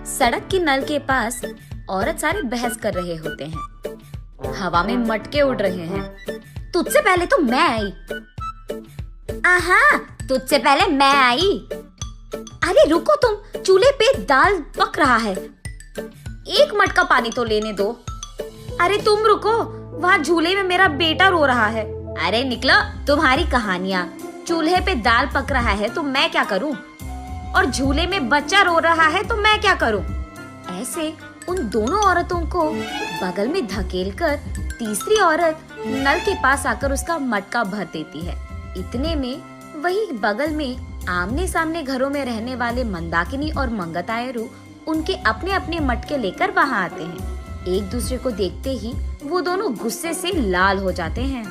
सड़क के नल के पास औरत सारे बहस कर रहे होते हैं। हवा में मटके उड़ रहे हैं। तुझसे पहले तो मैं आई। आहा, तुझसे पहले मैं आई। अरे रुको तुम, चूल्हे पे दाल पक रहा है, एक मटका पानी तो लेने दो। अरे तुम रुको, वहाँ झूले में मेरा बेटा रो रहा है। अरे निकलो तुम्हारी कहानियाँ। चूल्हे पे दाल पक रहा है तो मैं क्या करूँ, और झूले में बच्चा रो रहा है तो मैं क्या करूँ। ऐसे उन दोनों औरतों को बगल में धकेलकर तीसरी औरत नल के पास आकर उसका मटका भर देती है। इतने में वही बगल में आमने सामने घरों में रहने वाले मंदाकिनी और मंगतायरू उनके अपने अपने मटके लेकर वहाँ आते हैं। एक दूसरे को देखते ही वो दोनों गुस्से से लाल हो जाते हैं।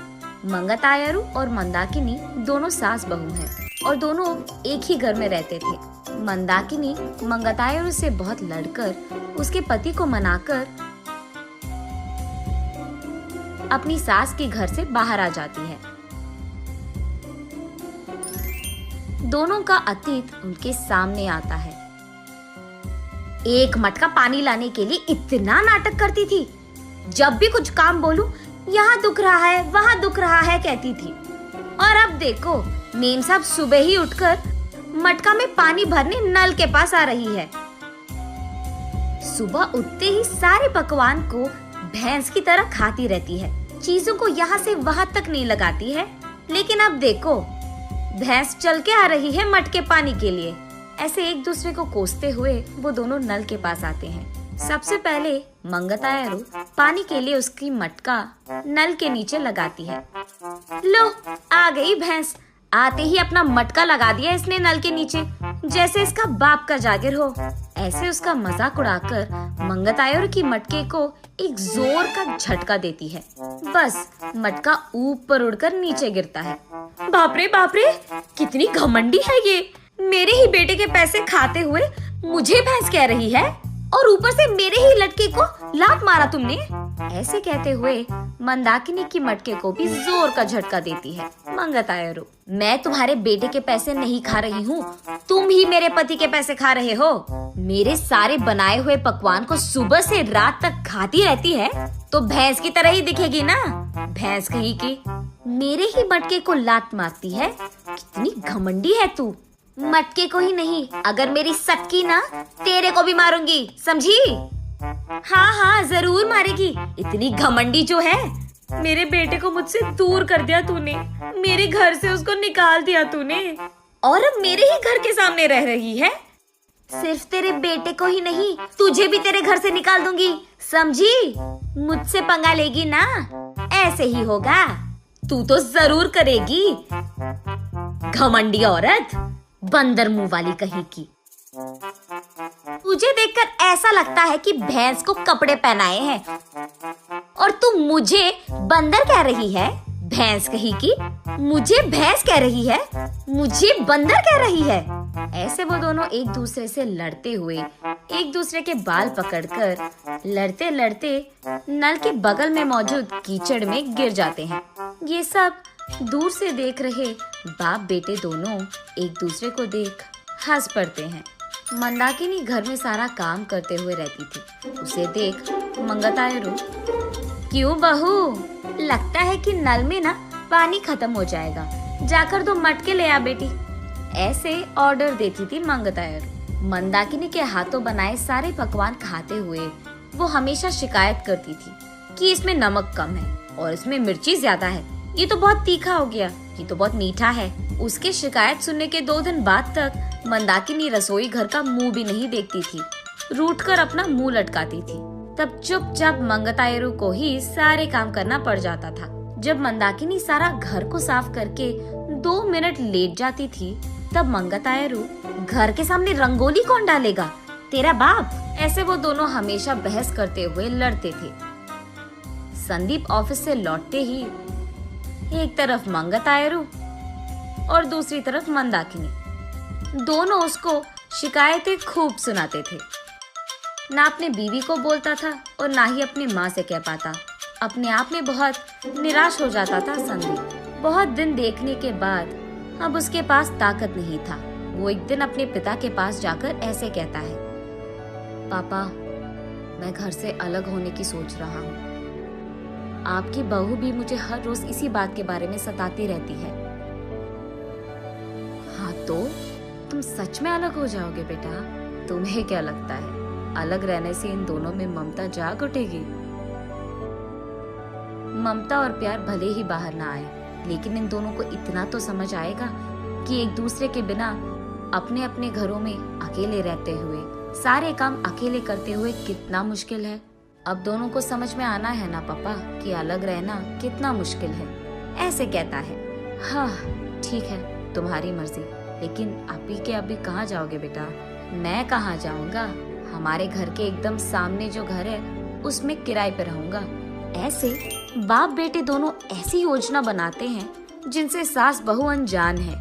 मंगतायरू और मंदाकिनी दोनों सास बहू हैं और दोनों एक ही घर में रहते थे। मंदाकिनी मंगतायरू से बहुत लड़कर उसके पति को मनाकर अपनी सास के घर से बाहर आ जाती है। दोनों का अतीत उनके सामने आता है। एक मटका पानी लाने के लिए इतना नाटक करती थी। जब भी कुछ काम बोलूं, यहाँ दुख रहा है, वहाँ दुख रहा है कहती थी। और अब देखो, मेम साहब सुबह ही उठकर मटका में पानी भरने नल के पास आ रही है। सुबह उठते ही सारे पकवान को भैंस की तरह खाती रहती है, चीजों को यहाँ से वहाँ तक नहीं लगाती है। लेकिन अब देखो, भैंस चल के आ रही है मटके पानी के लिए। ऐसे एक दूसरे को कोसते हुए वो दोनों नल के पास आते हैं। सबसे पहले मंगतायरू पानी के लिए उसकी मटका नल के नीचे लगाती है। लो, आ गई भैंस। आते ही अपना मटका लगा दिया इसने नल के नीचे, जैसे इसका बाप का जागिर हो। ऐसे उसका मजाक उड़ाकर मंगतायरू की मटके को एक जोर का झटका देती है। बस मटका ऊपर उड़कर नीचे गिरता है। बाप रे, कितनी घमंडी है ये। मेरे ही बेटे के पैसे खाते हुए मुझे भैंस कह रही है, और ऊपर से मेरे ही लड़के को लात मारा तुमने। ऐसे कहते हुए मंदाकिनी की मटके को भी जोर का झटका देती है मंगतायरू। मैं तुम्हारे बेटे के पैसे नहीं खा रही हूँ, तुम ही मेरे पति के पैसे खा रहे हो। मेरे सारे बनाए हुए पकवान को सुबह से रात तक खाती रहती है तो भैंस की तरह ही दिखेगी ना। भैंस कहीं की मेरे ही मटके को लात मारती है। कितनी घमंडी है तू। मटके को ही नहीं, अगर मेरी सटकी ना, तेरे को भी मारूंगी, समझी? हाँ, जरूर मारेगी। इतनी घमंडी जो है। मेरे बेटे को मुझसे दूर कर दिया तूने, मेरे घर से उसको निकाल दिया तूने, और अब मेरे ही घर के सामने रह रही है। सिर्फ तेरे बेटे को ही नहीं, तुझे भी तेरे घर से निकाल दूंगी, समझी? मुझसे पंगा लेगी ना, ऐसे ही होगा। तू तो जरूर करेगी, घमंडी औरत, बंदर मुंह वाली कहीं की। तुझे देखकर ऐसा लगता है कि भैंस को कपड़े पहनाए हैं, और तू मुझे बंदर कह रही है। भैंस कहीं की मुझे भैंस कह रही है, मुझे बंदर कह रही है। ऐसे वो दोनों एक दूसरे से लड़ते हुए एक दूसरे के बाल पकड़कर लड़ते लड़ते नल के बगल में मौजूद कीचड़ में गिर जाते हैं। ये सब दूर से देख रहे बाप बेटे दोनों एक दूसरे को देख हंस पड़ते हैं। मंदाकिनी घर में सारा काम करते हुए रहती थी। उसे देख मंगतायरू, क्यों बहू, लगता है कि नल में ना पानी खत्म हो जाएगा, जाकर 2 मटके ले आ बेटी। ऐसे ऑर्डर देती थी मंगतायरू। मंदाकिनी के हाथों बनाए सारे पकवान खाते हुए वो हमेशा शिकायत करती थी कि इसमें नमक कम है और इसमें मिर्ची ज्यादा है, ये तो बहुत तीखा हो गया, ये तो बहुत मीठा है। उसके शिकायत सुनने के 2 दिन बाद तक मंदाकिनी रसोई घर का मुंह भी नहीं देखती थी, रूठ कर अपना मुंह लटकाती थी। तब चुपचाप मंगतायरू को ही सारे काम करना पड़ जाता था। जब मंदाकिनी सारा घर को साफ करके 2 मिनट लेट जाती थी, तब मंगतायरू, घर के सामने रंगोली कौन डालेगा, तेरा बाप। ऐसे वो दोनों हमेशा बहस करते हुए लड़ते थे। संदीप ऑफिस से लौटते ही एक तरफ मंगतायरू और दूसरी तरफ मंदाकिनी, दोनों उसको शिकायतें खूब सुनाते थे। ना अपने बीवी को बोलता था और ना ही अपनी माँ से कह पाता। अपने आप में बहुत निराश हो जाता था संदीप। बहुत दिन देखने के बाद अब उसके पास ताकत नहीं था। वो एक दिन अपने पिता के पास जाकर ऐसे कहता है, पापा, मैं घर से अलग होने की सोच रहा हूँ। आपकी बहू भी मुझे हर रोज इसी बात के बारे में सताती रहती है। हाँ तो तुम सच में अलग हो जाओगे बेटा? तुम्हें क्या लगता है अलग रहने से इन दोनों में ममता जाग उठेगी? ममता और प्यार भले ही बाहर ना आए, लेकिन इन दोनों को इतना तो समझ आएगा कि एक दूसरे के बिना अपने अपने घरों में अकेले रहते हुए सारे काम अकेले करते हुए कितना मुश्किल है। अब दोनों को समझ में आना है ना पापा कि अलग रहना कितना मुश्किल है। ऐसे कहता है। हाँ ठीक है, तुम्हारी मर्जी, लेकिन अभी के अभी कहाँ जाओगे बेटा? मैं कहाँ जाऊंगा, हमारे घर के एकदम सामने जो घर है उसमें किराए पे रहूंगा। ऐसे बाप बेटे दोनों ऐसी योजना बनाते हैं जिनसे सास बहू अनजान है।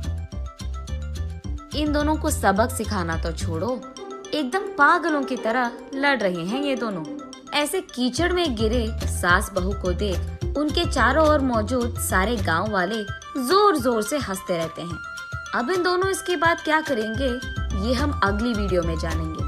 इन दोनों को सबक सिखाना तो छोड़ो, एकदम पागलों की तरह लड़ रहे हैं ये दोनों। ऐसे कीचड़ में गिरे सास बहू को देख उनके चारों ओर मौजूद सारे गांव वाले जोर जोर से हंसते रहते हैं। अब इन दोनों इसके बाद क्या करेंगे ये हम अगली वीडियो में जानेंगे।